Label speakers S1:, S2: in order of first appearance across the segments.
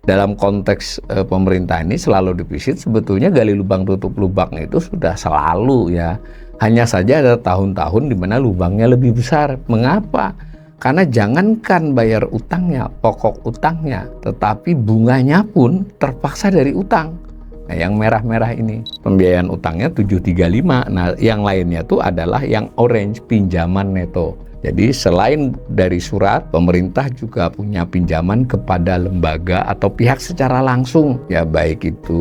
S1: dalam konteks pemerintah ini selalu defisit, sebetulnya gali lubang tutup lubang itu sudah selalu ya. Hanya saja ada tahun-tahun di mana lubangnya lebih besar. Mengapa? Karena jangankan bayar utangnya, pokok utangnya, tetapi bunganya pun terpaksa dari utang. Nah, yang merah-merah ini pembiayaan utangnya 735. Nah, yang lainnya tuh adalah yang orange, pinjaman neto. Jadi selain dari surat, pemerintah juga punya pinjaman kepada lembaga atau pihak secara langsung. Ya baik itu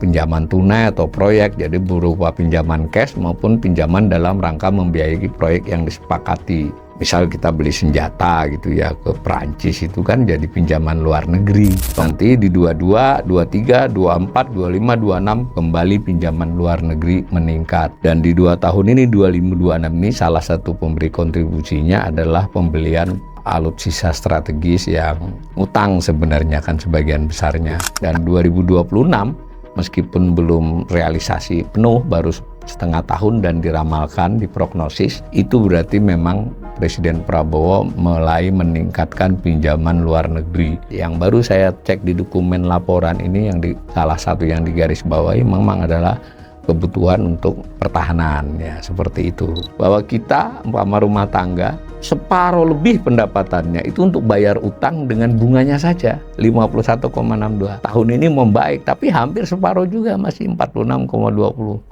S1: pinjaman tunai atau proyek, jadi berupa pinjaman cash maupun pinjaman dalam rangka membiayai proyek yang disepakati. Misal kita beli senjata gitu ya ke Perancis, itu kan jadi pinjaman luar negeri. Nanti di 22, 23, 24, 25, 26 kembali pinjaman luar negeri meningkat. Dan di 2 tahun ini 25, 26 ini salah satu pemberi kontribusinya adalah pembelian alutsista strategis yang utang sebenarnya kan sebagian besarnya. Dan 2026 meskipun belum realisasi penuh, baru setengah tahun dan diramalkan, diprognosis, itu berarti memang Presiden Prabowo mulai meningkatkan pinjaman luar negeri. Yang baru saya cek di dokumen laporan ini, yang salah satu yang digarisbawahi memang adalah kebutuhan untuk pertahanan, ya seperti itu. Bahwa kita umpama rumah tangga separuh lebih pendapatannya itu untuk bayar utang dengan bunganya saja 51,62. Tahun ini membaik, tapi hampir separuh juga, masih 46,20.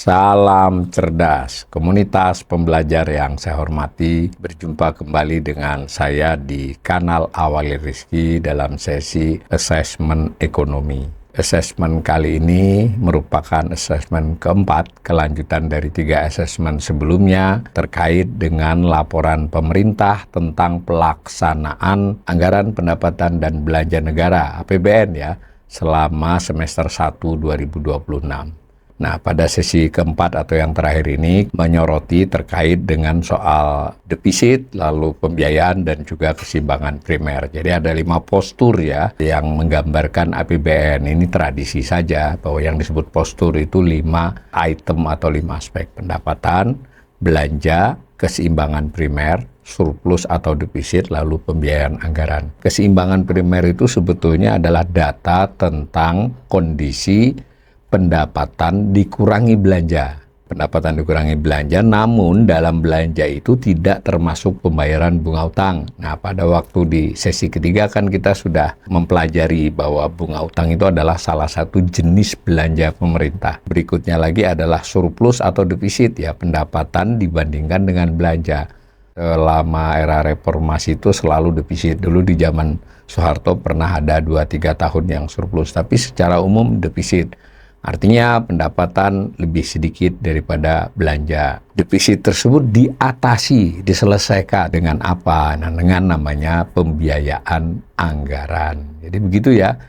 S1: Salam cerdas, komunitas pembelajar yang saya hormati. Berjumpa kembali dengan saya di kanal Awali Rizki dalam sesi Assessment Ekonomi. Assessment kali ini merupakan assessment keempat, kelanjutan dari 3 assessment sebelumnya terkait dengan laporan pemerintah tentang pelaksanaan anggaran pendapatan dan belanja negara (APBN) ya selama semester 1 2026. Nah, pada sesi keempat atau yang terakhir ini menyoroti terkait dengan soal defisit, lalu pembiayaan dan juga keseimbangan primer. Jadi ada 5 postur ya yang menggambarkan APBN. Ini tradisi saja bahwa yang disebut postur itu 5 item atau 5 aspek: pendapatan, belanja, keseimbangan primer, surplus atau defisit, lalu pembiayaan anggaran. Keseimbangan primer itu sebetulnya adalah data tentang kondisi pendapatan dikurangi belanja. Pendapatan dikurangi belanja, namun dalam belanja itu tidak termasuk pembayaran bunga utang. Nah, pada waktu di sesi ketiga kan kita sudah mempelajari bahwa bunga utang itu adalah salah satu jenis belanja pemerintah. Berikutnya lagi adalah surplus atau defisit, ya pendapatan dibandingkan dengan belanja. Selama era reformasi itu selalu defisit. Dulu di zaman Soeharto pernah ada 2-3 tahun yang surplus, tapi secara umum defisit. Artinya pendapatan lebih sedikit daripada belanja. Defisit tersebut diatasi, diselesaikan dengan apa? Nah, dengan namanya pembiayaan anggaran. Jadi begitu ya.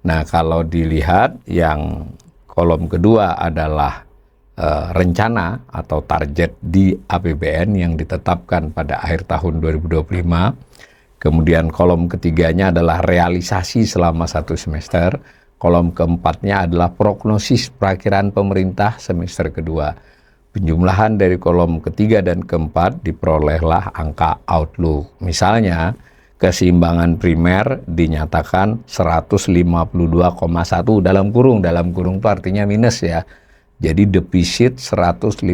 S1: Nah, kalau dilihat yang kolom kedua adalah rencana atau target di APBN yang ditetapkan pada akhir tahun 2025. Kemudian kolom ketiganya adalah realisasi selama 1 semester. Kolom keempatnya adalah prognosis perakiraan pemerintah semester kedua. Penjumlahan dari kolom ketiga dan keempat diperolehlah angka outlook. Misalnya, keseimbangan primer dinyatakan 152,1 dalam kurung itu artinya minus ya. Jadi defisit 152,1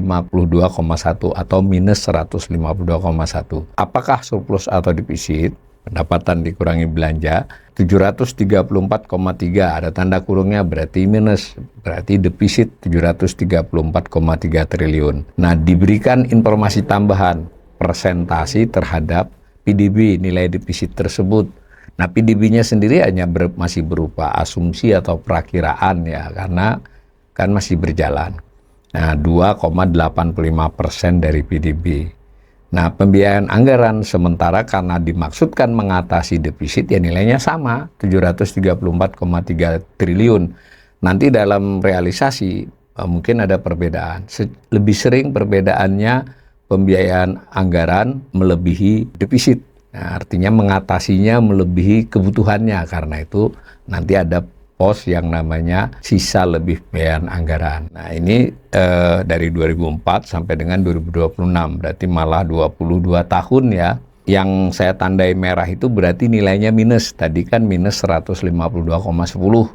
S1: atau minus 152,1. Apakah surplus atau defisit? Pendapatan dikurangi belanja 734,3, ada tanda kurungnya berarti minus, berarti defisit 734,3 triliun. Nah, diberikan informasi tambahan persentasi terhadap PDB nilai defisit tersebut. Nah, PDB-nya sendiri hanya masih berupa asumsi atau perakiraan ya, karena kan masih berjalan. Nah, 2,85% dari PDB. Nah, pembiayaan anggaran sementara karena dimaksudkan mengatasi defisit ya nilainya sama, 734,3 triliun. Nanti dalam realisasi mungkin ada perbedaan. Lebih sering perbedaannya pembiayaan anggaran melebihi defisit. Nah, artinya mengatasinya melebihi kebutuhannya, karena itu nanti ada pos yang namanya sisa lebih pembayaran anggaran. Nah ini dari 2004 sampai dengan 2026, berarti malah 22 tahun ya. Yang saya tandai merah itu berarti nilainya minus. Tadi kan minus 152,10.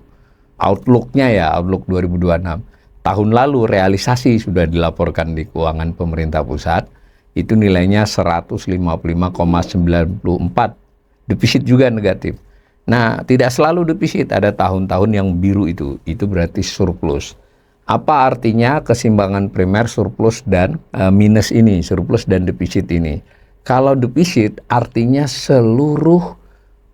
S1: Outlook-nya ya, Outlook 2026. Tahun lalu realisasi sudah dilaporkan di keuangan pemerintah pusat, itu nilainya 155,94. Defisit juga negatif. Nah, tidak selalu defisit, ada tahun-tahun yang biru itu berarti surplus. Apa artinya keseimbangan primer surplus dan minus ini, surplus dan defisit ini? Kalau defisit artinya seluruh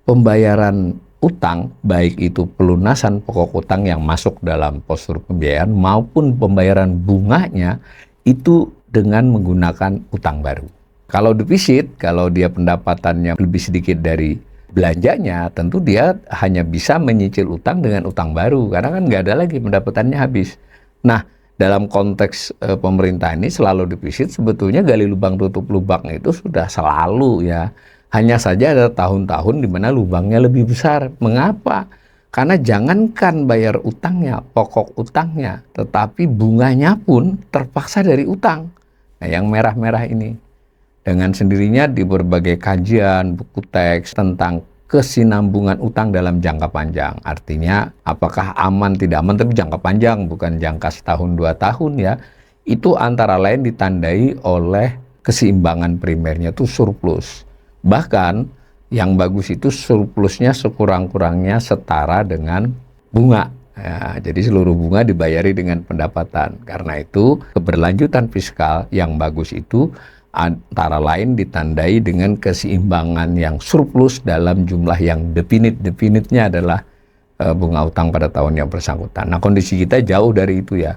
S1: pembayaran utang, baik itu pelunasan pokok utang yang masuk dalam postur pembiayaan maupun pembayaran bunganya itu dengan menggunakan utang baru. Kalau defisit, kalau dia pendapatannya lebih sedikit dari belanjanya, tentu dia hanya bisa menyicil utang dengan utang baru, karena kan nggak ada lagi pendapatannya habis. Nah, dalam konteks pemerintah ini selalu defisit, sebetulnya gali lubang tutup lubang itu sudah selalu ya. Hanya saja ada tahun-tahun di mana lubangnya lebih besar. Mengapa? Karena jangankan bayar utangnya, pokok utangnya, tetapi bunganya pun terpaksa dari utang. Nah, yang merah-merah ini. Dengan sendirinya di berbagai kajian, buku teks tentang kesinambungan utang dalam jangka panjang. Artinya apakah aman tidak aman, tapi jangka panjang, bukan jangka setahun 2 tahun ya. Itu antara lain ditandai oleh keseimbangan primernya itu surplus. Bahkan yang bagus itu surplusnya sekurang-kurangnya setara dengan bunga. Ya, jadi seluruh bunga dibayari dengan pendapatan. Karena itu keberlanjutan fiskal yang bagus itu antara lain ditandai dengan keseimbangan yang surplus dalam jumlah yang definitnya adalah bunga utang pada tahun yang bersangkutan. Nah, kondisi kita jauh dari itu ya,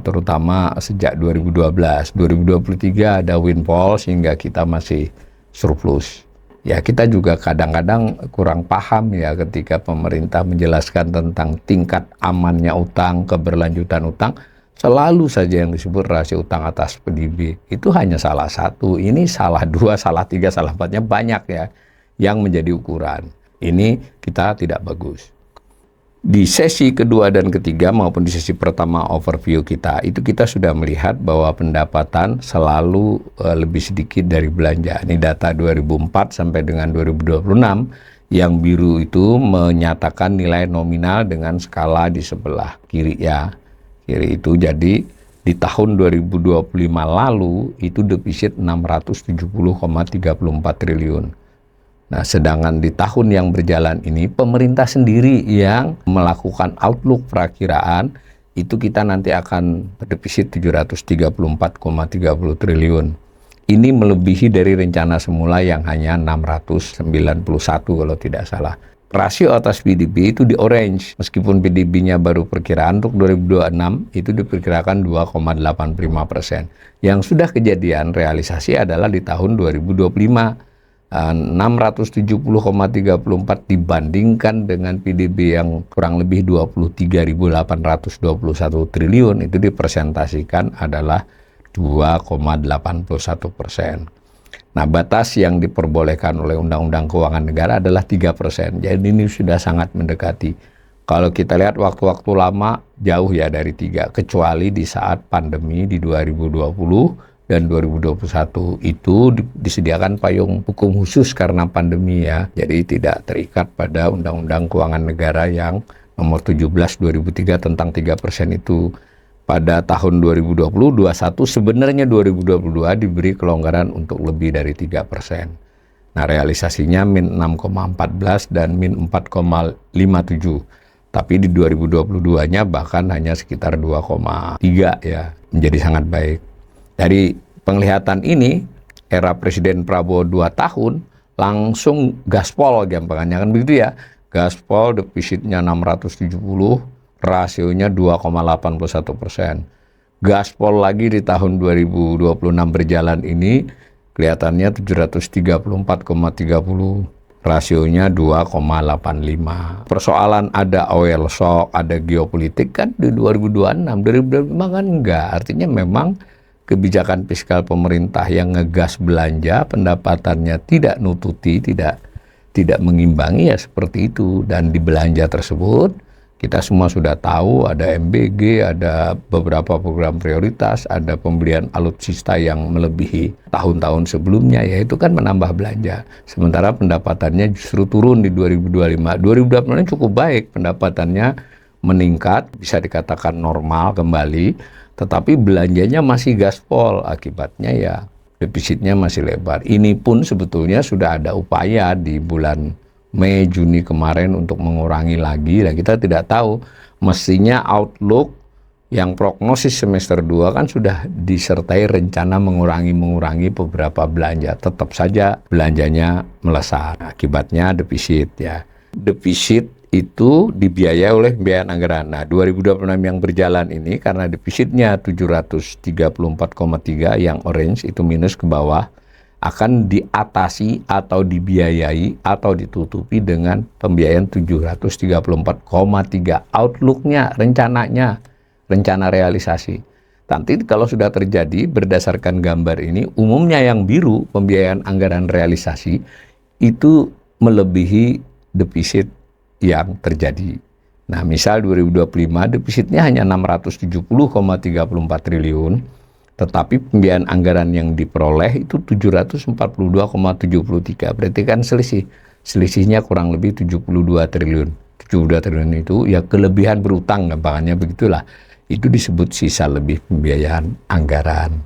S1: terutama sejak 2012. 2023 ada windfall sehingga kita masih surplus. Ya, kita juga kadang-kadang kurang paham ya ketika pemerintah menjelaskan tentang tingkat amannya utang, keberlanjutan utang. Selalu saja yang disebut rasio utang atas PDB itu hanya salah satu, ini salah dua, salah tiga, salah empatnya banyak ya yang menjadi ukuran. Ini kita tidak bagus. Di sesi kedua dan ketiga maupun di sesi pertama overview kita, itu kita sudah melihat bahwa pendapatan selalu lebih sedikit dari belanja. Ini data 2004 sampai dengan 2026, yang biru itu menyatakan nilai nominal dengan skala di sebelah kiri ya. Kiri itu jadi di tahun 2025 lalu itu defisit 670,34 triliun. Nah, sedangkan di tahun yang berjalan ini pemerintah sendiri yang melakukan outlook perakiraan itu kita nanti akan defisit 734,30 triliun. Ini melebihi dari rencana semula yang hanya 691 kalau tidak salah. Rasio atas PDB itu di orange, meskipun PDB-nya baru perkiraan untuk 2026 itu diperkirakan 2,85%. Yang sudah kejadian realisasi adalah di tahun 2025, 670,34 dibandingkan dengan PDB yang kurang lebih 23.821 triliun itu dipresentasikan adalah 2,81%. Nah, batas yang diperbolehkan oleh Undang-Undang Keuangan Negara adalah 3%. Jadi ini sudah sangat mendekati. Kalau kita lihat waktu-waktu lama jauh ya dari 3, kecuali di saat pandemi di 2020 dan 2021 itu disediakan payung hukum khusus karena pandemi ya. Jadi tidak terikat pada Undang-Undang Keuangan Negara yang nomor 17 2003 tentang 3% itu. Pada tahun 2020-21 sebenarnya 2022 diberi kelonggaran untuk lebih dari 3%. Nah, realisasinya min 6,14 dan min 4,57. Tapi di 2022-nya bahkan hanya sekitar 2,3 ya, menjadi sangat baik. Dari penglihatan ini, era Presiden Prabowo 2 tahun langsung gaspol gampangannya kan begitu ya. Gaspol defisitnya 670, rasionya 2,81%. Gaspol lagi di tahun 2026 berjalan ini kelihatannya 734,30, rasionya 2,85. Persoalan ada oil shock, ada geopolitik kan di 2026, 2025 kan enggak. Artinya memang kebijakan fiskal pemerintah yang ngegas belanja, pendapatannya tidak nututi, tidak mengimbangi ya seperti itu. Dan di belanja tersebut Kita semua sudah tahu ada MBG, ada beberapa program prioritas, ada pembelian alutsista yang melebihi tahun-tahun sebelumnya, ya itu kan menambah belanja. Sementara pendapatannya justru turun di 2025. 2025 cukup baik, pendapatannya meningkat, bisa dikatakan normal kembali, tetapi belanjanya masih gaspol, akibatnya ya defisitnya masih lebar. Ini pun sebetulnya sudah ada upaya di bulan Mei, Juni kemarin untuk mengurangi lagi. Nah, kita tidak tahu, mestinya outlook yang prognosis semester 2 kan sudah disertai rencana mengurangi beberapa belanja. Tetap saja belanjanya melesat, akibatnya defisit ya. Defisit itu dibiayai oleh pembiayaan anggaran. Nah, 2026 yang berjalan ini karena defisitnya 734,3 yang orange itu minus ke bawah, akan diatasi atau dibiayai atau ditutupi dengan pembiayaan 734,3. Outlooknya, rencananya, rencana realisasi. Nanti kalau sudah terjadi berdasarkan gambar ini, umumnya yang biru pembiayaan anggaran realisasi itu melebihi defisit yang terjadi. Nah, misal 2025 defisitnya hanya 670,34 triliun, tetapi pembiayaan anggaran yang diperoleh itu 742,73. Berarti kan selisihnya kurang lebih 72 triliun. 72 triliun itu ya kelebihan berutang, gampangannya begitulah. Itu disebut sisa lebih pembiayaan anggaran.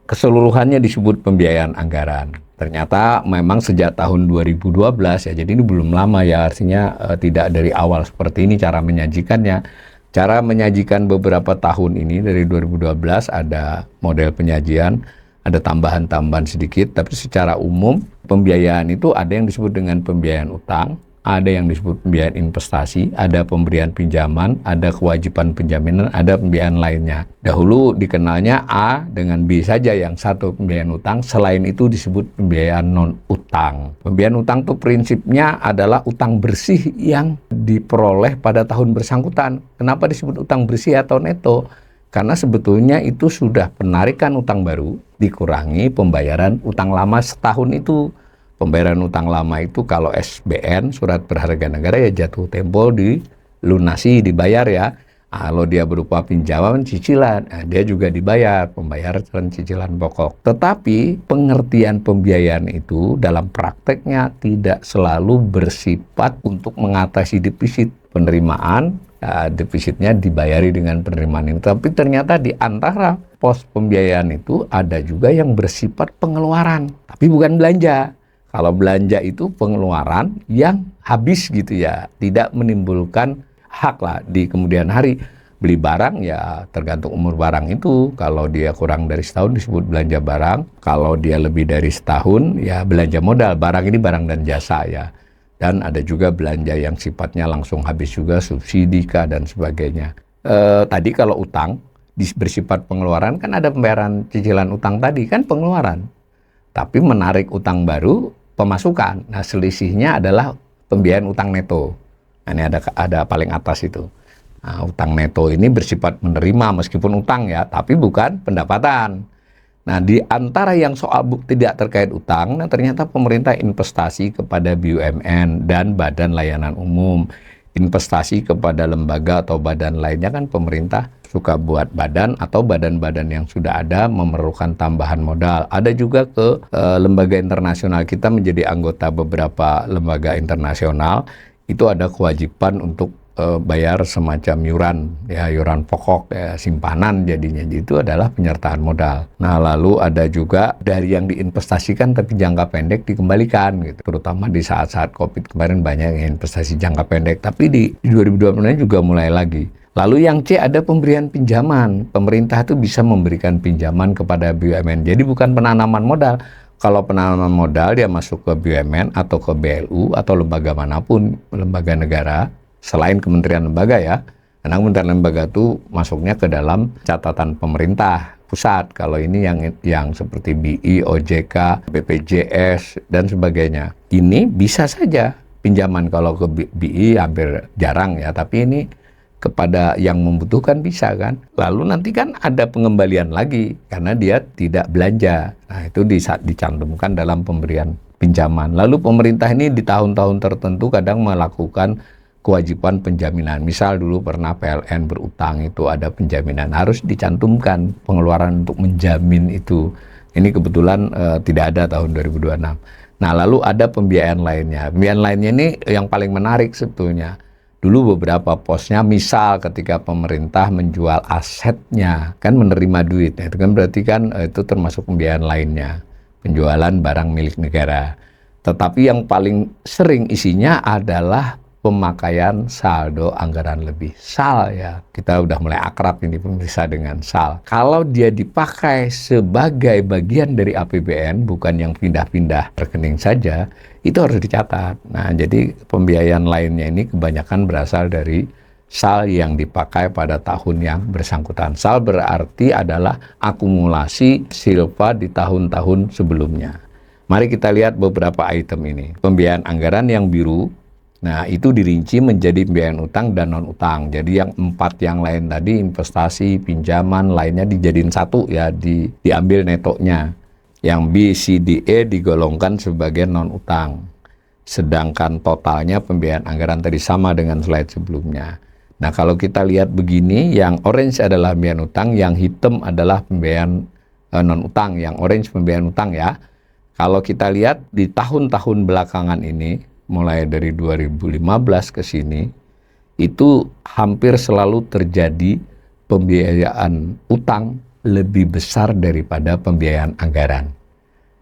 S1: Keseluruhannya disebut pembiayaan anggaran. Ternyata memang sejak tahun 2012 ya, jadi ini belum lama ya, artinya tidak dari awal seperti ini cara menyajikannya. Cara menyajikan beberapa tahun ini dari 2012 ada model penyajian, ada tambahan-tambahan sedikit, tapi secara umum pembiayaan itu ada yang disebut dengan pembiayaan utang, ada yang disebut pembiayaan investasi, ada pemberian pinjaman, ada kewajiban penjaminan, ada pembiayaan lainnya. Dahulu dikenalnya A dengan B saja yang satu pembiayaan utang, selain itu disebut pembiayaan non-utang. Pembiayaan utang itu prinsipnya adalah utang bersih yang diperoleh pada tahun bersangkutan. Kenapa disebut utang bersih atau neto? Karena sebetulnya itu sudah penarikan utang baru dikurangi pembayaran utang lama setahun itu. Pembayaran utang lama itu kalau SBN, surat berharga negara, ya jatuh tempo dilunasi, dibayar ya. Kalau dia berupa pinjaman, cicilan, dia juga dibayar, pembayaran cicilan pokok. Tetapi pengertian pembiayaan itu dalam prakteknya tidak selalu bersifat untuk mengatasi defisit. Penerimaan, defisitnya dibayari dengan penerimaan ini. Tapi ternyata di antara pos pembiayaan itu ada juga yang bersifat pengeluaran, tapi bukan belanja. Kalau belanja itu pengeluaran yang habis gitu ya, tidak menimbulkan hak lah di kemudian hari. Beli barang ya tergantung umur barang itu, kalau dia kurang dari setahun disebut belanja barang, kalau dia lebih dari setahun ya belanja modal. Barang ini barang dan jasa ya. Dan ada juga belanja yang sifatnya langsung habis juga, subsidi kah dan sebagainya. Tadi kalau utang bersifat pengeluaran kan ada pembayaran cicilan utang tadi kan pengeluaran. Tapi menarik utang baru pemasukan. Nah, selisihnya adalah pembiayaan utang neto. Nah, ini ada paling atas itu. Nah, utang neto ini bersifat menerima meskipun utang ya, tapi bukan pendapatan. Nah, di antara yang soal tidak terkait utang, nah ternyata pemerintah investasi kepada BUMN dan badan layanan umum. Investasi kepada lembaga atau badan lainnya kan pemerintah suka buat badan atau badan-badan yang sudah ada memerlukan tambahan modal. Ada juga ke lembaga internasional, kita menjadi anggota beberapa lembaga internasional, itu ada kewajiban untuk bayar semacam yuran pokok ya, simpanan jadinya. Jadi itu adalah penyertaan modal. Nah, lalu ada juga dari yang diinvestasikan tapi jangka pendek dikembalikan gitu. Terutama di saat-saat Covid kemarin banyak yang investasi jangka pendek, tapi di 2020 juga mulai lagi. Lalu yang C ada pemberian pinjaman. Pemerintah itu bisa memberikan pinjaman kepada BUMN. Jadi bukan penanaman modal. Kalau penanaman modal dia masuk ke BUMN atau ke BLU atau lembaga manapun, lembaga negara, selain kementerian lembaga ya, karena kementerian lembaga itu masuknya ke dalam catatan pemerintah pusat. Kalau ini yang seperti BI, OJK, BPJS dan sebagainya, ini bisa saja pinjaman. Kalau ke BI hampir jarang ya, tapi ini kepada yang membutuhkan bisa kan. Lalu nanti kan ada pengembalian lagi karena dia tidak belanja. Nah, itu dicantumkan dalam pemberian pinjaman. Lalu pemerintah ini di tahun-tahun tertentu kadang melakukan kewajiban penjaminan. Misal dulu pernah PLN berutang, itu ada penjaminan, harus dicantumkan pengeluaran untuk menjamin itu. Ini kebetulan tidak ada tahun 2026. Nah, lalu ada pembiayaan lainnya. Pembiayaan lainnya ini yang paling menarik sebetulnya. Dulu beberapa posnya, misal ketika pemerintah menjual asetnya, kan menerima duit. Itu kan berarti kan itu termasuk pembiayaan lainnya. Penjualan barang milik negara. Tetapi yang paling sering isinya adalah pemakaian saldo anggaran lebih. SAL ya, kita udah mulai akrab ini pemirsa dengan SAL. Kalau dia dipakai sebagai bagian dari APBN, bukan yang pindah-pindah rekening saja, itu harus dicatat. Nah, jadi pembiayaan lainnya ini kebanyakan berasal dari SAL yang dipakai pada tahun yang bersangkutan. SAL berarti adalah akumulasi silpa di tahun-tahun sebelumnya. Mari kita lihat beberapa item ini. Pembiayaan anggaran yang biru, nah itu dirinci menjadi pembiayaan utang dan non-utang. Jadi yang 4 yang lain tadi, investasi, pinjaman, lainnya dijadiin satu ya, diambil netonya. Yang B, C, D, E digolongkan sebagai non-utang. Sedangkan totalnya pembiayaan anggaran tadi sama dengan slide sebelumnya. Nah, kalau kita lihat begini, yang orange adalah pembiayaan utang, yang hitam adalah pembiayaan non-utang, yang orange pembiayaan utang ya. Kalau kita lihat di tahun-tahun belakangan ini, mulai dari 2015 ke sini, itu hampir selalu terjadi pembiayaan utang lebih besar daripada pembiayaan anggaran.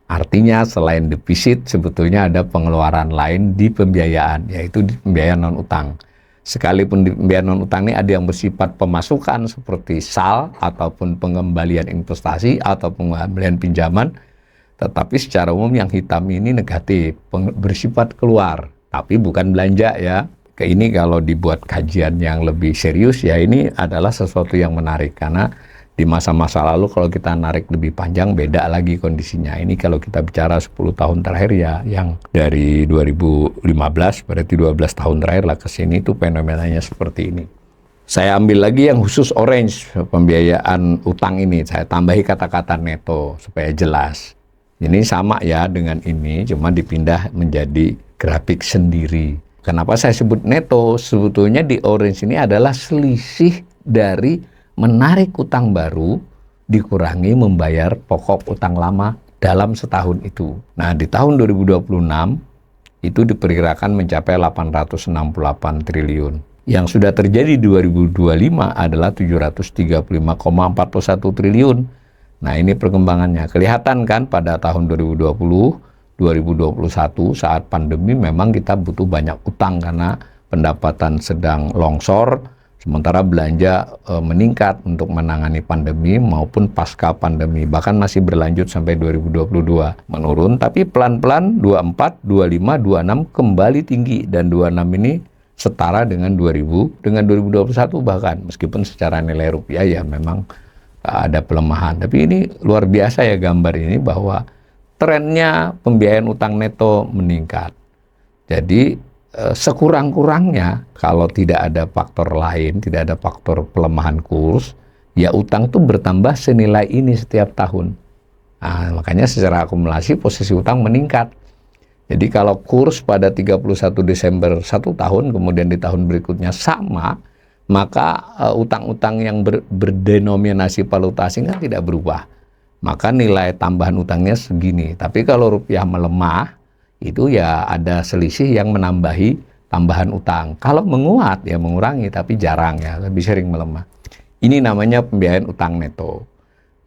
S1: Artinya selain defisit, sebetulnya ada pengeluaran lain di pembiayaan, yaitu di pembiayaan non-utang. Sekalipun di pembiayaan non-utang ini ada yang bersifat pemasukan seperti SAL, ataupun pengembalian investasi, atau pengembalian pinjaman, tetapi secara umum yang hitam ini negatif, bersifat keluar, tapi bukan belanja ya. Ini kalau dibuat kajian yang lebih serius ya, ini adalah sesuatu yang menarik, karena di masa-masa lalu kalau kita narik lebih panjang beda lagi kondisinya. Ini kalau kita bicara 10 tahun terakhir ya, yang dari 2015 berarti 12 tahun terakhir lah ke sini, itu fenomenanya seperti ini. Saya ambil lagi yang khusus orange, pembiayaan utang ini, saya tambahi kata-kata neto supaya jelas. Ini sama ya dengan ini, cuma dipindah menjadi grafik sendiri. Kenapa saya sebut neto? Sebetulnya di orange ini adalah selisih dari menarik utang baru dikurangi membayar pokok utang lama dalam setahun itu. Nah, di tahun 2026 itu diperkirakan mencapai 868 triliun. Yang sudah terjadi di 2025 adalah 735,41 triliun. Nah, ini perkembangannya. Kelihatan kan pada tahun 2020, 2021 saat pandemi memang kita butuh banyak utang karena pendapatan sedang longsor, sementara belanja meningkat untuk menangani pandemi maupun pasca pandemi. Bahkan masih berlanjut sampai 2022. Menurun, tapi pelan-pelan 24, 25, 26 kembali tinggi. Dan 26 ini setara dengan 2021 bahkan. Meskipun secara nilai rupiah ya memang ada pelemahan, tapi ini luar biasa ya gambar ini, bahwa trennya pembiayaan utang neto meningkat. Jadi sekurang-kurangnya kalau tidak ada faktor lain, tidak ada faktor pelemahan kurs, ya utang tuh bertambah senilai ini setiap tahun. Nah, makanya secara akumulasi posisi utang meningkat. Jadi kalau kurs pada 31 Desember 1 tahun, kemudian di tahun berikutnya sama, maka utang-utang yang berdenominasi valuta asing kan tidak berubah. Maka nilai tambahan utangnya segini. Tapi kalau rupiah melemah, itu ya ada selisih yang menambahi tambahan utang. Kalau menguat ya mengurangi, tapi jarang ya, lebih sering melemah. Ini namanya pembiayaan utang neto.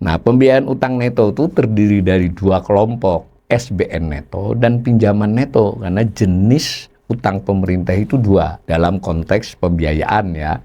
S1: Nah, pembiayaan utang neto itu terdiri dari 2 kelompok, SBN neto dan pinjaman neto, karena jenis utang pemerintah itu 2 dalam konteks pembiayaan ya.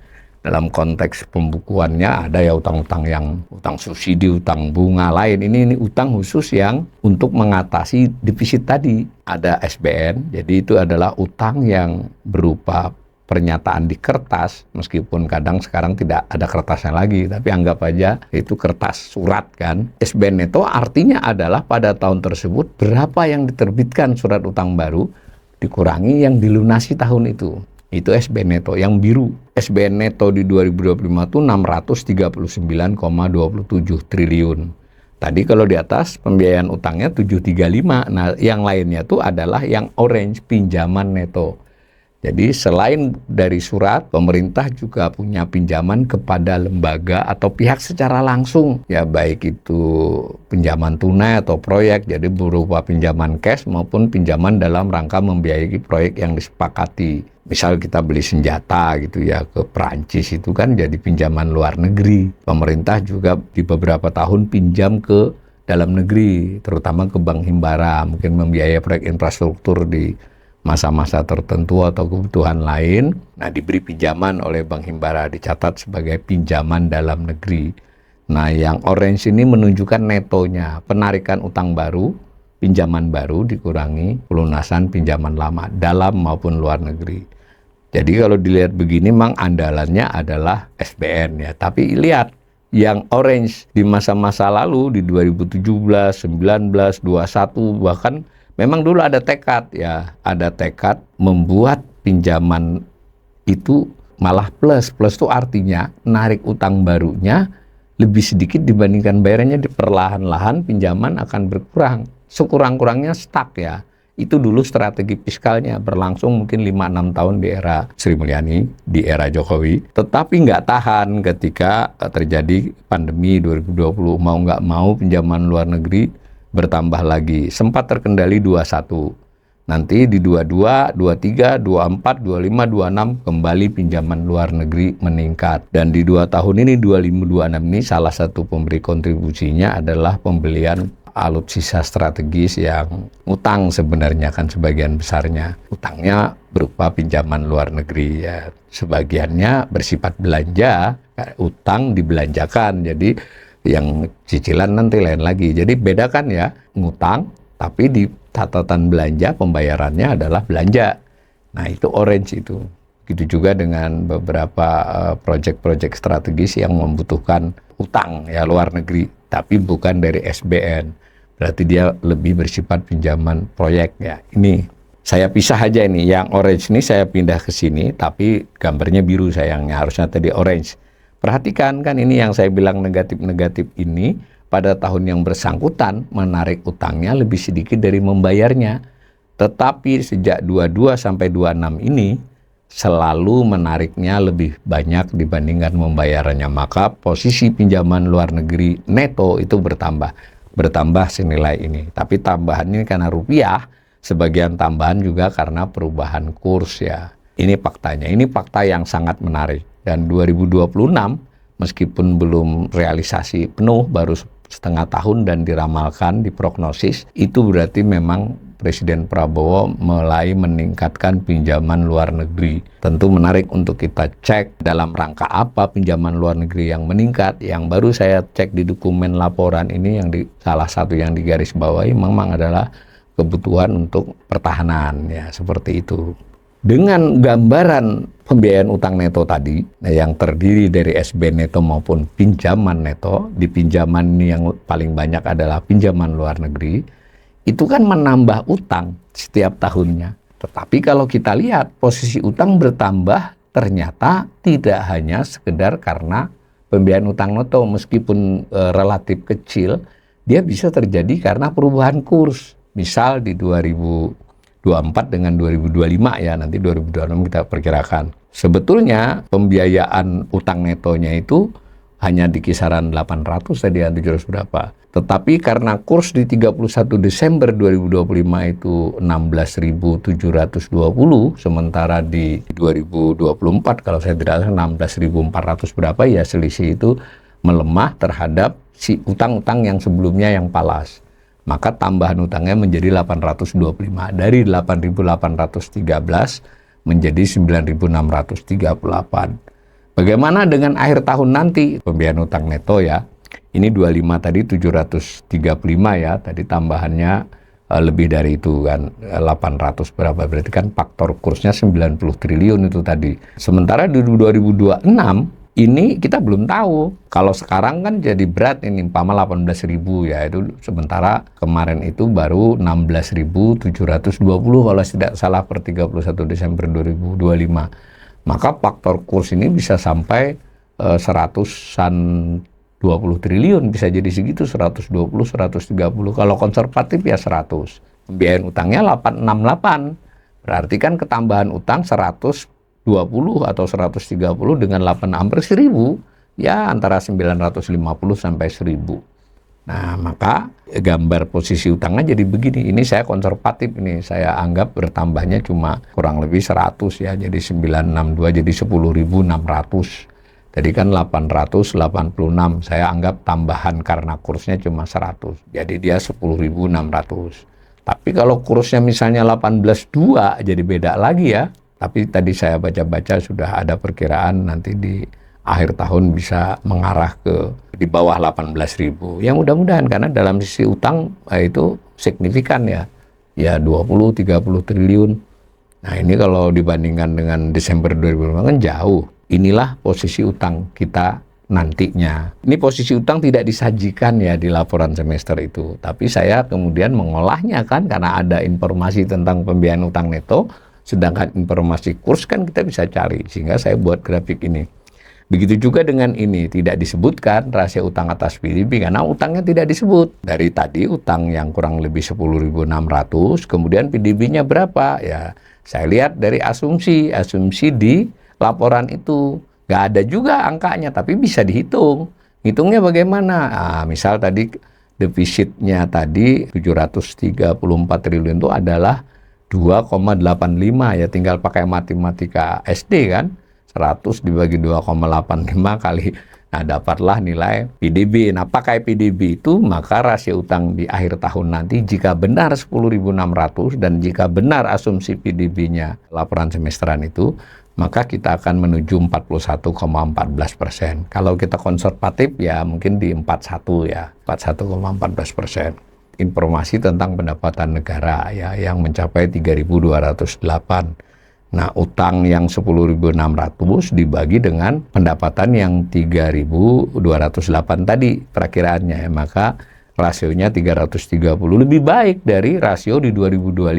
S1: Dalam konteks pembukuannya ada ya utang-utang yang utang subsidi, utang bunga lain. Ini utang khusus yang untuk mengatasi defisit tadi. Ada SBN, jadi itu adalah utang yang berupa pernyataan di kertas, meskipun kadang sekarang tidak ada kertasnya lagi, tapi anggap aja itu kertas surat kan. SBN neto artinya adalah pada tahun tersebut berapa yang diterbitkan surat utang baru dikurangi yang dilunasi tahun itu. Itu SBN neto yang biru. SBN neto di 2025 itu 639,27 triliun. Tadi kalau di atas pembiayaan utangnya 735. Nah, yang lainnya itu adalah yang orange, pinjaman neto. Jadi selain dari surat, pemerintah juga punya pinjaman kepada lembaga atau pihak secara langsung. Ya baik itu pinjaman tunai atau proyek, jadi berupa pinjaman cash maupun pinjaman dalam rangka membiayai proyek yang disepakati. Misal kita beli senjata gitu ya ke Perancis, itu kan jadi pinjaman luar negeri. Pemerintah juga di beberapa tahun pinjam ke dalam negeri, terutama ke Bank Himbara, mungkin membiayai proyek infrastruktur di masa-masa tertentu atau kebutuhan lain. Nah, diberi pinjaman oleh Bank Himbara, dicatat sebagai pinjaman dalam negeri. Nah, yang orange ini menunjukkan netonya, penarikan utang baru, pinjaman baru dikurangi pelunasan pinjaman lama, dalam maupun luar negeri. Jadi kalau dilihat begini, memang andalannya adalah SBN ya. Tapi lihat, yang orange di masa-masa lalu, di 2017, 19, 21, bahkan memang dulu ada tekad ya, ada tekad membuat pinjaman itu malah plus. Plus itu artinya narik utang barunya lebih sedikit dibandingkan bayarannya, di perlahan-lahan pinjaman akan berkurang. Sekurang-kurangnya stuck ya. Itu dulu strategi fiskalnya, berlangsung mungkin 5-6 tahun di era Sri Mulyani, di era Jokowi. Tetapi nggak tahan ketika terjadi pandemi 2020. Mau nggak mau pinjaman luar negeri bertambah lagi. Sempat terkendali 21. Nanti di 22, 23, 24, 25, 26 kembali pinjaman luar negeri meningkat. Dan di 2 tahun ini, 25, 26 ini salah satu pemberi kontribusinya adalah pembelian alutsista strategis yang utang sebenarnya kan sebagian besarnya. Utangnya berupa pinjaman luar negeri ya. Sebagiannya bersifat belanja, utang dibelanjakan. Jadi yang cicilan nanti lain lagi. Jadi bedakan ya, ngutang tapi di catatan belanja pembayarannya adalah belanja. Nah, itu orange itu. Begitu juga dengan beberapa proyek-proyek strategis yang membutuhkan utang ya luar negeri, tapi bukan dari SBN. Berarti dia lebih bersifat pinjaman proyek ya. Ini saya pisah aja ini, yang orange ini saya pindah ke sini, tapi gambarnya biru sayangnya, harusnya tadi orange. Perhatikan kan, ini yang saya bilang negatif-negatif ini pada tahun yang bersangkutan menarik utangnya lebih sedikit dari membayarnya. Tetapi sejak 22 sampai 26 ini selalu menariknya lebih banyak dibandingkan membayarnya. Maka posisi pinjaman luar negeri neto itu bertambah senilai ini. Tapi tambahan ini karena rupiah, sebagian tambahan juga karena perubahan kurs ya. Ini faktanya, ini fakta yang sangat menarik. Dan 2026 meskipun belum realisasi penuh, baru setengah tahun dan diramalkan, diprognosis, itu berarti memang Presiden Prabowo mulai meningkatkan pinjaman luar negeri. Tentu menarik untuk kita cek dalam rangka apa pinjaman luar negeri yang meningkat. Yang baru saya cek di dokumen laporan ini, yang salah satu yang digarisbawahi memang adalah kebutuhan untuk pertahanan ya, seperti itu. Dengan gambaran pembiayaan utang neto tadi, yang terdiri dari SBN neto maupun pinjaman neto, di pinjaman ini yang paling banyak adalah pinjaman luar negeri, itu kan menambah utang setiap tahunnya. Tetapi kalau kita lihat posisi utang bertambah, ternyata tidak hanya sekedar karena pembiayaan utang neto, meskipun relatif kecil, dia bisa terjadi karena perubahan kurs. Misal di 2024 dengan 2025 ya, nanti 2026 kita perkirakan. Sebetulnya pembiayaan utang netonya itu hanya di kisaran 800 tadi, 700 berapa. Tetapi karena kurs di 31 Desember 2025 itu 16.720, sementara di 2024 kalau saya tidak salah 16.400 berapa ya, selisih itu melemah terhadap si utang-utang yang sebelumnya yang palas. Maka tambahan utangnya menjadi 825, dari 8.813 menjadi 9.638. Bagaimana dengan akhir tahun nanti? Pembiayaan utang neto ya, ini 25 tadi 735 ya, tadi tambahannya lebih dari itu kan, 800 berapa, berarti kan faktor kursnya 90 triliun itu tadi. Sementara di 2026 ini kita belum tahu. Kalau sekarang kan jadi berat ini, umpama 18.000 ya, itu sementara kemarin itu baru 16.720 kalau tidak salah per 31 Desember 2025. Maka faktor kurs ini bisa sampai 100-an 20 triliun, bisa jadi segitu, 120, 130. Kalau konservatif ya 100. Pembiayaan utangnya 868. Berarti kan ketambahan utang 120 atau 130 dengan 8 hampir 1000, ya antara 950 sampai 1000. Nah, maka gambar posisi utangnya jadi begini. Ini saya konservatif ini. Saya anggap bertambahnya cuma kurang lebih 100 ya. Jadi 962 jadi 10.600. Tadi kan 886. Saya anggap tambahan karena kursnya cuma 100. Jadi dia 10.600. Tapi kalau kursnya misalnya 18.2 jadi beda lagi ya. Tapi tadi saya baca-baca sudah ada perkiraan nanti di akhir tahun bisa mengarah ke di bawah 18.000. Ya mudah-mudahan, karena dalam sisi utang itu signifikan ya. Ya 20-30 triliun. Nah ini kalau dibandingkan dengan Desember 2005 kan jauh. Inilah posisi utang kita nantinya. Ini posisi utang tidak disajikan ya di laporan semester itu. Tapi saya kemudian mengolahnya kan karena ada informasi tentang pembiayaan utang neto. Sedangkan informasi kurs kan kita bisa cari. Sehingga saya buat grafik ini. Begitu juga dengan ini, tidak disebutkan rasio utang atas PDB karena utangnya tidak disebut. Dari tadi utang yang kurang lebih 10.600, kemudian PDB-nya berapa? Ya, saya lihat dari asumsi di laporan itu. Nggak ada juga angkanya, tapi bisa dihitung. Hitungnya bagaimana? Nah, misal tadi defisitnya tadi 734 triliun itu adalah 2,85 ya, tinggal pakai matematika SD kan. 100 dibagi 2,85 kali, nah dapatlah nilai PDB. Nah pakai PDB itu maka rasio utang di akhir tahun nanti jika benar 10.600 dan jika benar asumsi PDB-nya laporan semesteran itu, maka kita akan menuju 41,14%. Kalau kita konservatif ya mungkin di 41 ya, 41,14%. Informasi tentang pendapatan negara ya yang mencapai 3.208. Nah, utang yang 10.600 dibagi dengan pendapatan yang 3.208 tadi perakiraannya, ya, maka rasionya 330 lebih baik dari rasio di 2025.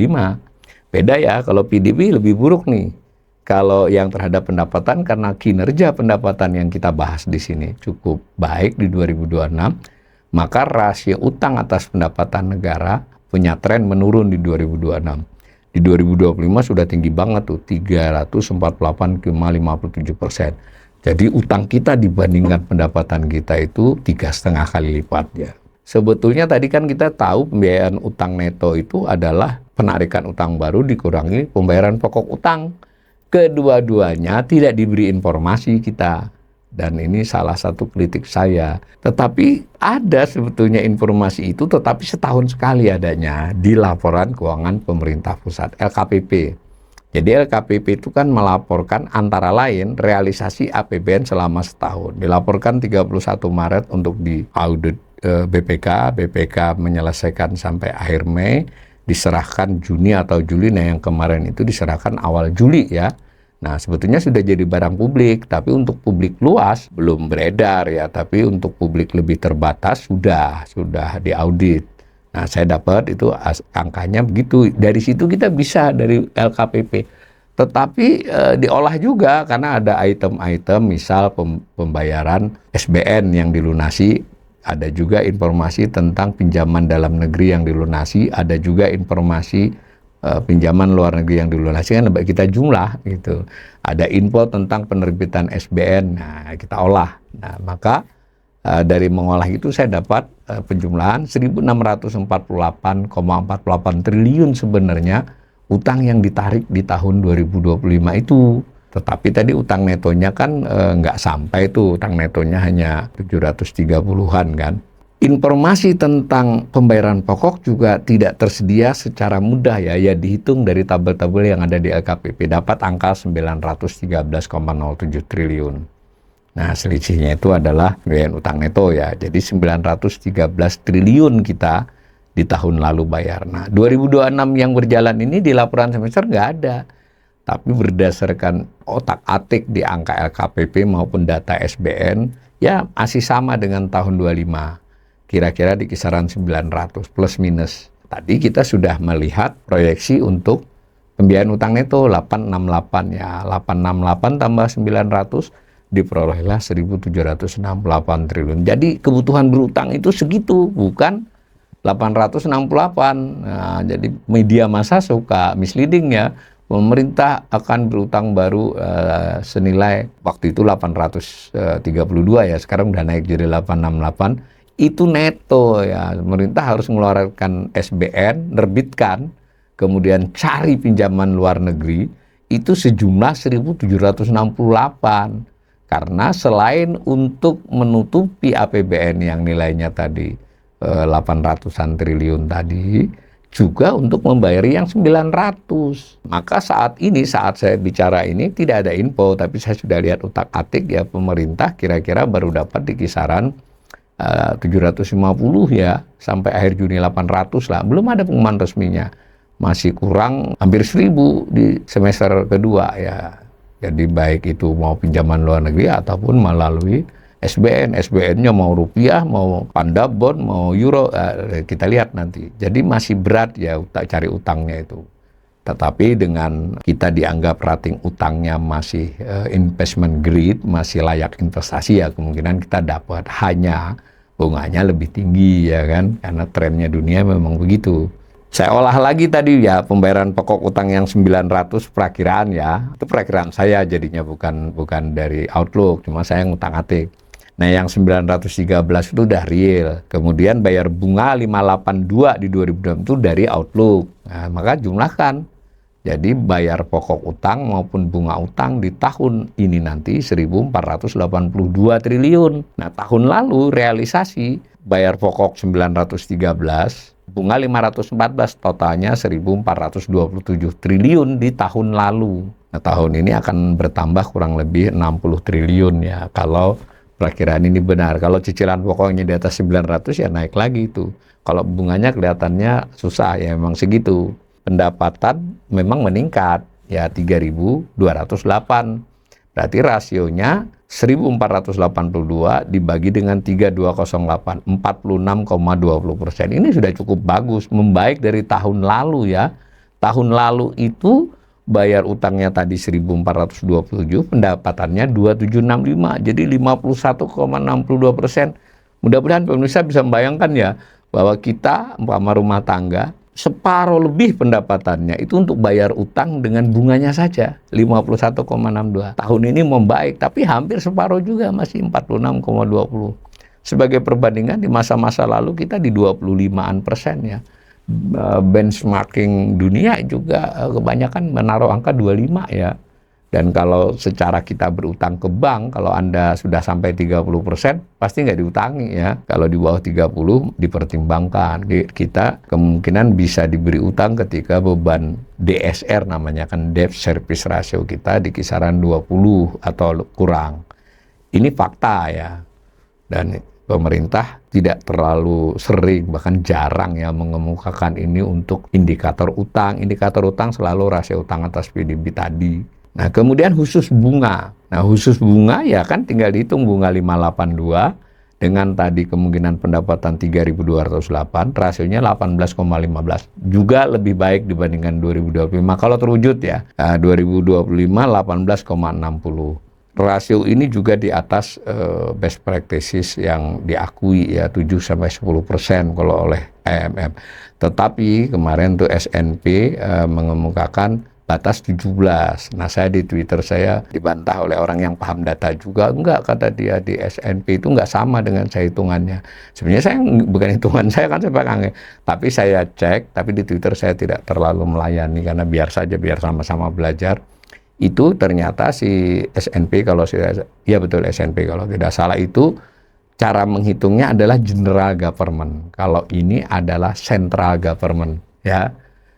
S1: Beda ya, kalau PDB lebih buruk nih. Kalau yang terhadap pendapatan karena kinerja pendapatan yang kita bahas di sini cukup baik di 2026, maka rasio utang atas pendapatan negara punya tren menurun di 2026. Di 2025 sudah tinggi banget tuh, 348,57%. Jadi utang kita dibandingkan pendapatan kita itu 3,5 kali lipat ya. Sebetulnya tadi kan kita tahu pembiayaan utang neto itu adalah penarikan utang baru dikurangi pembayaran pokok utang. Kedua-duanya tidak diberi informasi kita. Dan ini salah satu kritik saya. Tetapi ada sebetulnya informasi itu, tetapi setahun sekali adanya di laporan keuangan pemerintah pusat, LKPP. Jadi LKPP itu kan melaporkan antara lain realisasi APBN selama setahun. Dilaporkan 31 Maret untuk di audit BPK. BPK menyelesaikan sampai akhir Mei, diserahkan Juni atau Juli. Nah yang kemarin itu diserahkan awal Juli ya. Nah, sebetulnya sudah jadi barang publik, tapi untuk publik luas belum beredar ya, tapi untuk publik lebih terbatas sudah diaudit. Nah, saya dapat itu angkanya begitu. Dari situ kita bisa dari LKPP. Tetapi diolah juga karena ada item-item misal pembayaran SBN yang dilunasi, ada juga informasi tentang pinjaman dalam negeri yang dilunasi, ada juga informasi pinjaman luar negeri yang dilunasi kan kita jumlah gitu. Ada info tentang penerbitan SBN, nah kita olah. Nah maka dari mengolah itu saya dapat penjumlahan 1.648,48 triliun sebenarnya utang yang ditarik di tahun 2025 itu. Tetapi tadi utang netonya kan nggak sampai tuh, utang netonya hanya 730-an kan. Informasi tentang pembayaran pokok juga tidak tersedia secara mudah ya dihitung dari tabel-tabel yang ada di LKPP, dapat angka 913,07 triliun. Nah selisihnya itu adalah pembayaran utang neto ya, jadi 913 triliun kita di tahun lalu bayar. Nah 2026 yang berjalan ini di laporan semester nggak ada, tapi berdasarkan otak-atik di angka LKPP maupun data SBN ya masih sama dengan tahun 25. Kira-kira di kisaran 900 plus minus. Tadi kita sudah melihat proyeksi untuk pembiayaan utang neto 868 ya. 868 tambah 900 diperolehlah 1.768 triliun. Jadi kebutuhan berutang itu segitu, bukan 868. Nah, jadi media massa suka misleading ya. pemerintah akan berutang baru senilai waktu itu 832 ya, sekarang udah naik jadi 868. Itu neto ya, pemerintah harus mengeluarkan SBN, nerbitkan, kemudian cari pinjaman luar negeri, itu sejumlah 1.768. Karena selain untuk menutupi APBN yang nilainya tadi 800-an triliun tadi, juga untuk membayari yang 900. Maka saat saya bicara ini tidak ada info, tapi saya sudah lihat utak-atik ya, pemerintah kira-kira baru dapat di kisaran 750 ya, sampai akhir Juni 800 lah. Belum ada pengumuman resminya. Masih kurang hampir 1.000 di semester kedua ya. Jadi baik itu mau pinjaman luar negeri ataupun melalui SBN. SBN-nya mau rupiah, mau pandabon, mau euro, kita lihat nanti. Jadi masih berat ya cari utangnya itu. Tetapi dengan kita dianggap rating utangnya masih investment grade, masih layak investasi ya, kemungkinan kita dapat, hanya bunganya lebih tinggi ya kan, karena trennya dunia memang begitu. Saya olah lagi tadi ya, pembayaran pokok utang yang 900 perakiraan ya. Itu perakiraan saya jadinya, bukan dari Outlook, cuma saya ngutang-atik. Nah, yang 913 itu udah real. Kemudian bayar bunga 582 di 2020 itu dari Outlook. Nah, maka jumlahkan. Jadi bayar pokok utang maupun bunga utang di tahun ini nanti 1.482 triliun. Nah, tahun lalu realisasi bayar pokok 913, bunga 514, totalnya 1.427 triliun di tahun lalu. Nah, tahun ini akan bertambah kurang lebih 60 triliun ya, kalau perakiraan ini benar. Kalau cicilan pokoknya di atas 900 ya naik lagi itu. Kalau bunganya kelihatannya susah ya, memang segitu. Pendapatan memang meningkat ya 3.208. Berarti rasionya 1.482 dibagi dengan 3.208, 46,20%. Ini sudah cukup bagus, membaik dari tahun lalu ya. Tahun lalu itu bayar utangnya tadi 1.427, pendapatannya 2.765, jadi 51,62%. Mudah-mudahan pemirsa bisa membayangkan ya, bahwa kita umpama rumah tangga, separuh lebih pendapatannya itu untuk bayar utang dengan bunganya saja, 51,62. Tahun ini membaik, tapi hampir separuh juga, masih 46,20. Sebagai perbandingan, di masa-masa lalu kita di 25% ya. Benchmarking dunia juga kebanyakan menaruh angka 25 ya. Dan kalau secara kita berutang ke bank, kalau Anda sudah sampai 30%, pasti nggak diutangi ya. Kalau di bawah 30, dipertimbangkan. Kita kemungkinan bisa diberi utang ketika beban DSR, namanya kan debt service ratio kita, di kisaran 20 atau kurang. Ini fakta ya. Dan pemerintah tidak terlalu sering, bahkan jarang ya mengemukakan ini untuk indikator utang. Indikator utang selalu rasio utang atas PDB tadi. Nah, kemudian khusus bunga. Nah, khusus bunga ya kan tinggal dihitung bunga 582 dengan tadi kemungkinan pendapatan 3.208, rasionya 18,15. Juga lebih baik dibandingkan 2025 kalau terwujud ya. 2025 18,60. Rasio ini juga di atas best practices yang diakui ya, 7-10% kalau oleh IMF. Tetapi kemarin tuh SNP mengemukakan batas 17. Nah, saya di Twitter saya dibantah oleh orang yang paham data juga. Enggak, kata dia, di SNP itu enggak sama dengan saya hitungannya. Sebenarnya saya bukan hitungan saya, kan saya pakai. Tapi saya cek, tapi di Twitter saya tidak terlalu melayani karena biar saja, biar sama-sama belajar. Itu ternyata si SNP, kalau saya, ya betul SNP kalau tidak salah, itu cara menghitungnya adalah general government. Kalau ini adalah central government ya.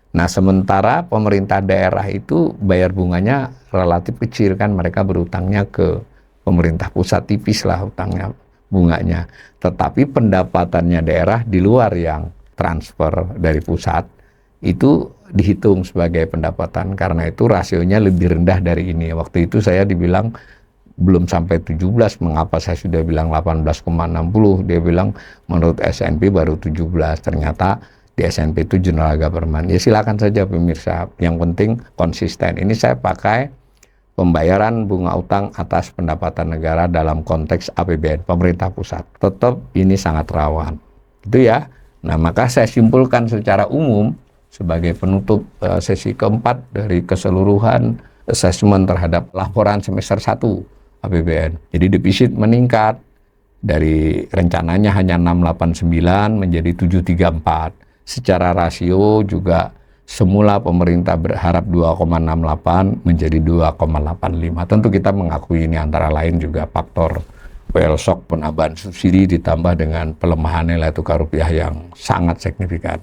S1: Nah, sementara pemerintah daerah itu bayar bunganya relatif kecil kan, mereka berutangnya ke pemerintah pusat, tipis lah utangnya, bunganya. Tetapi pendapatannya daerah di luar yang transfer dari pusat itu dihitung sebagai pendapatan, karena itu rasionya lebih rendah dari ini. Waktu itu saya dibilang belum sampai 17, mengapa saya sudah bilang 18,60. Dia bilang menurut SNP baru 17, ternyata di SNP itu general government. Ya silakan saja pemirsa, yang penting konsisten. Ini saya pakai pembayaran bunga utang atas pendapatan negara dalam konteks APBN pemerintah pusat. Tetap ini sangat rawan. Itu ya. Nah, maka saya simpulkan secara umum sebagai penutup sesi keempat dari keseluruhan asesmen terhadap laporan semester 1 APBN. Jadi defisit meningkat dari rencananya hanya 689 menjadi 734. Secara rasio juga semula pemerintah berharap 2,68 menjadi 2,85. Tentu kita mengakui ini antara lain juga faktor well shock penambahan subsidi ditambah dengan pelemahan nilai tukar rupiah yang sangat signifikan.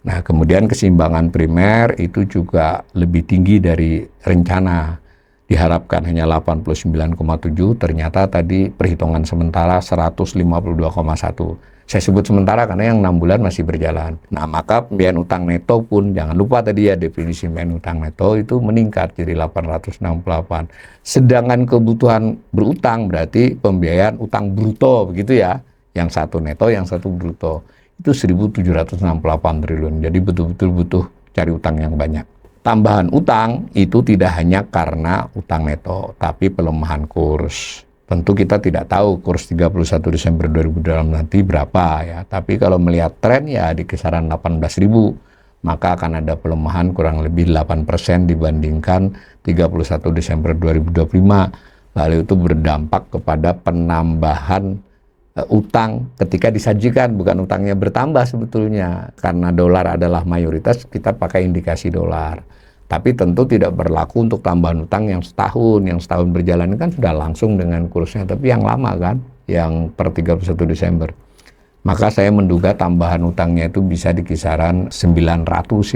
S1: Nah, kemudian keseimbangan primer itu juga lebih tinggi dari rencana. Diharapkan hanya 89,7, ternyata tadi perhitungan sementara 152,1. Saya sebut sementara karena yang 6 bulan masih berjalan. Nah, maka pembiayaan utang neto pun, jangan lupa tadi ya definisi pembiayaan utang neto itu meningkat jadi 868. Sedangkan kebutuhan berutang berarti pembiayaan utang bruto begitu ya. Yang satu neto, yang satu bruto. Itu 1.768 triliun. Jadi betul-betul butuh cari utang yang banyak. Tambahan utang itu tidak hanya karena utang neto, tapi pelemahan kurs. Tentu kita tidak tahu kurs 31 Desember 2020 nanti berapa ya. Tapi kalau melihat tren ya di kisaran 18.000, maka akan ada pelemahan kurang lebih 8% dibandingkan 31 Desember 2025. Lalu itu berdampak kepada penambahan utang ketika disajikan, bukan utangnya bertambah sebetulnya, karena dolar adalah mayoritas, kita pakai indikasi dolar. Tapi tentu tidak berlaku untuk tambahan utang yang setahun berjalan kan sudah langsung dengan kursnya, tapi yang lama kan, yang per 31 Desember. Maka saya menduga tambahan utangnya itu bisa di kisaran 900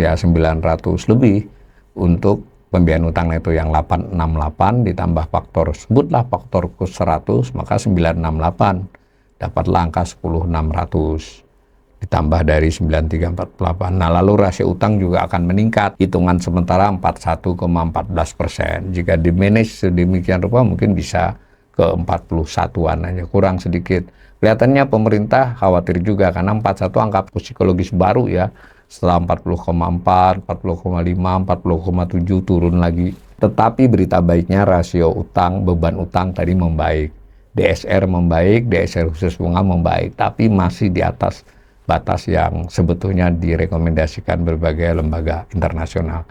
S1: ya, 900 lebih untuk pembiayaan utang neto yang 868 ditambah faktor, sebutlah faktor kurs 100, maka 968. Dapatlah angka 10.600 ditambah dari 9348. Nah, lalu rasio utang juga akan meningkat. Hitungan sementara 41,14%. Jika di-manage sedemikian rupa mungkin bisa ke 41-an aja, kurang sedikit. Kelihatannya pemerintah khawatir juga karena 41 angka psikologis baru ya. Setelah 40,4, 40,5, 40,7 turun lagi. Tetapi berita baiknya rasio utang, beban utang tadi membaik. DSR membaik, DSR khusus bunga membaik, tapi masih di atas batas yang sebetulnya direkomendasikan berbagai lembaga internasional.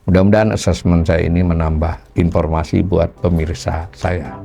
S1: Mudah-mudahan asesmen saya ini menambah informasi buat pemirsa saya.